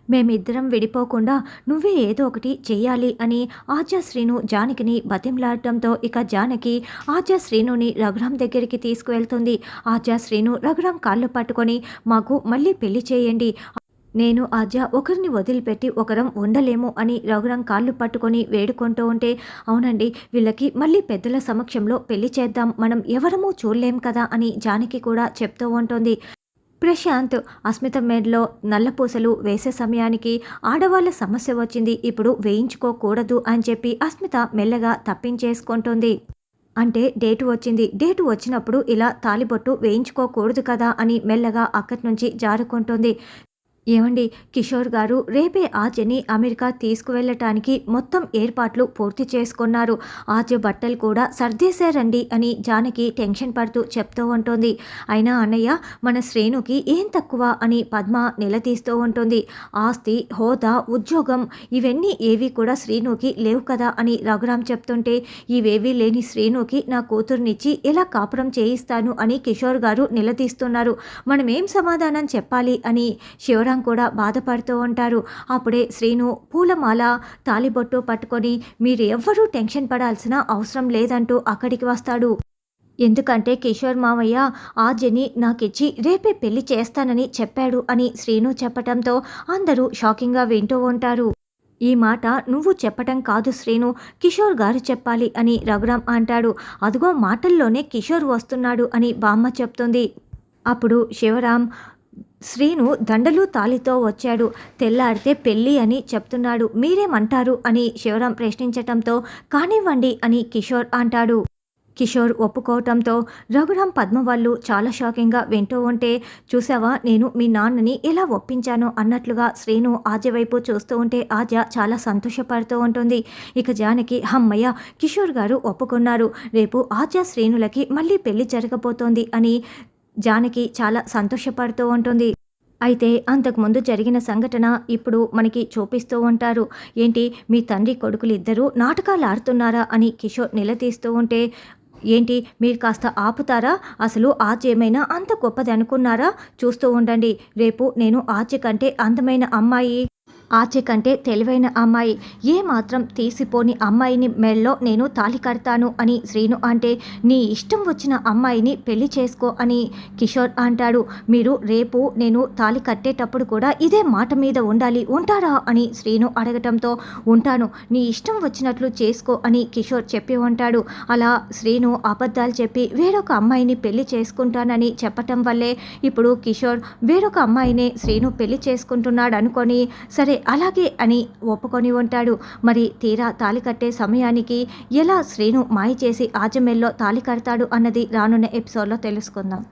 మేమిద్దరం విడిపోకుండా నువ్వే ఏదో ఒకటి చెయ్యాలి అని ఆద్య శ్రీను జానకిని బతిమలాడటంతో ఇక జానకి ఆద్య శ్రీనుని రఘురాం దగ్గరికి తీసుకువెళ్తుంది. ఆద్య శ్రీను రఘురాం కాళ్ళు పట్టుకొని మాకు మళ్ళీ పెళ్లి చేయండి, నేను ఆద్య ఒకరిని వదిలిపెట్టి ఒకరం ఉండలేము అని రఘురాం కాళ్ళు పట్టుకొని వేడుకుంటూ ఉంటే, అవునండి వీళ్ళకి మళ్ళీ పెద్దల సమక్షంలో పెళ్లి చేద్దాం, మనం ఎవరమూ చూడలేం కదా అని జానకి కూడా చెప్తూ ఉంటుంది. ప్రశాంత్ అస్మిత మెడలో నల్లపూసలు వేసే సమయానికి ఆడవాళ్ళ సమస్య వచ్చింది, ఇప్పుడు వేయించుకోకూడదు అని చెప్పి అస్మిత మెల్లగా తప్పించేసుకుంటుంది. అంటే డేటు వచ్చింది, డేటు వచ్చినప్పుడు ఇలా తాలిబొట్టు వేయించుకోకూడదు కదా అని మెల్లగా అక్కడి నుంచి జారుకుంటుంది. ఏమండి, కిషోర్ గారు రేపే ఆద్యని అమెరికా తీసుకువెళ్ళటానికి మొత్తం ఏర్పాట్లు పూర్తి చేసుకున్నారు, ఆద్య బట్టలు కూడా సర్దేశారండి అని జానకి టెన్షన్ పడుతూ చెప్తూ ఉంటుంది. అయినా అన్నయ్య మన శ్రేణుకి ఏం తక్కువ అని పద్మ నిలదీస్తూ ఉంటుంది. ఆస్తి, హోదా, ఉద్యోగం ఇవన్నీ ఏవి కూడా శ్రీనుకి లేవు కదా అని రఘురాం చెప్తుంటే, ఇవేవీ లేని శ్రీనుకి నా కూతుర్నిచ్చి ఎలా కాపురం చేయిస్తాను అని కిషోర్ గారు నిలదీస్తున్నారు, మనం ఏం సమాధానం చెప్పాలి అని శివరాం కూడా బాధపడుతూ ఉంటారు. అప్పుడే శ్రీను పూలమాల తాలిబొట్టు పట్టుకొని మీరు ఎవ్వరూ టెన్షన్ పడాల్సిన అవసరం లేదంటూ అక్కడికి వస్తాడు. ఎందుకంటే కిషోర్ మామయ్య ఆద్యని నాకిచ్చి రేపే పెళ్లి చేస్తానని చెప్పాడు అని శ్రీను చెప్పటంతో అందరూ షాకింగ్గా వింటూ ఉంటారు. ఈ మాట నువ్వు చెప్పటం కాదు శ్రీను, కిషోర్ గారు చెప్పాలి అని రఘురాం అంటాడు. అదిగో మాటల్లోనే కిషోర్ వస్తున్నాడు అని బామ్మ చెప్తుంది. అప్పుడు శివరాం శ్రీను దండలు తాలితో వచ్చాడు, తెల్లారితే పెళ్ళి అని చెప్తున్నాడు, మీరేమంటారు అని శివరాం ప్రశ్నించటంతో కానివ్వండి అని కిషోర్ అంటాడు. కిషోర్ ఒప్పుకోవటంతో రఘురాం పద్మ వాళ్ళు చాలా షాకింగ్గా వింటూ ఉంటే, చూసావా నేను మీ నాన్నని ఎలా ఒప్పించానో అన్నట్లుగా శ్రీను ఆద్య వైపు చూస్తూ ఉంటే ఆద్య చాలా సంతోషపడుతూ ఉంటుంది. ఇక జానకి హమ్మయ్య కిషోర్ గారు ఒప్పుకున్నారు, రేపు ఆద్య శ్రీనులకి మళ్ళీ పెళ్లి జరగబోతోంది అని జానకి చాలా సంతోషపడుతూ ఉంటుంది. అయితే అంతకుముందు జరిగిన సంఘటన ఇప్పుడు మనకి చూపిస్తూ ఉంటారు. ఏంటి మీ తండ్రి కొడుకులు ఇద్దరూ నాటకాలు ఆడుతున్నారా అని కిషోర్ నిలదీస్తూ ఉంటే, ఏంటి మీరు కాస్త ఆపుతారా, అసలు ఆద్య ఏమైనా అంత గొప్పది అనుకున్నారా, చూస్తూ ఉండండి, రేపు నేను ఆద్య కంటే అందమైన అమ్మాయి, ఆద్య కంటే తెలివైన అమ్మాయి, ఏ మాత్రం తీసిపోని అమ్మాయిని మెడలో నేను తాళి కడతాను అని శ్రీను అంటే, నీ ఇష్టం వచ్చిన అమ్మాయిని పెళ్లి చేసుకో అని కిషోర్ అంటాడు. మీరు రేపు నేను తాళి కట్టేటప్పుడు కూడా ఇదే మాట మీద ఉండాలి, ఉంటారా అని శ్రీను అడగటంతో, ఉంటాను, నీ ఇష్టం వచ్చినట్లు చేసుకో అని కిషోర్ చెప్పి ఉంటాడు. అలా శ్రీను అబద్ధాలు చెప్పి వేరొక అమ్మాయిని పెళ్లి చేసుకుంటానని చెప్పటం వల్లే ఇప్పుడు కిషోర్ వేరొక అమ్మాయినే శ్రీను పెళ్లి చేసుకుంటున్నాడు అనుకొని, సరే అలాగే అని ఒప్పుకొని ఉంటాడు. మరి తీరా తాళి కట్టే సమయానికి ఎలా శ్రీను మాయ చేసి ఆజమెల్లో తాళి కడతాడు అన్నది రానున్న ఎపిసోడ్లో తెలుసుకుందాం.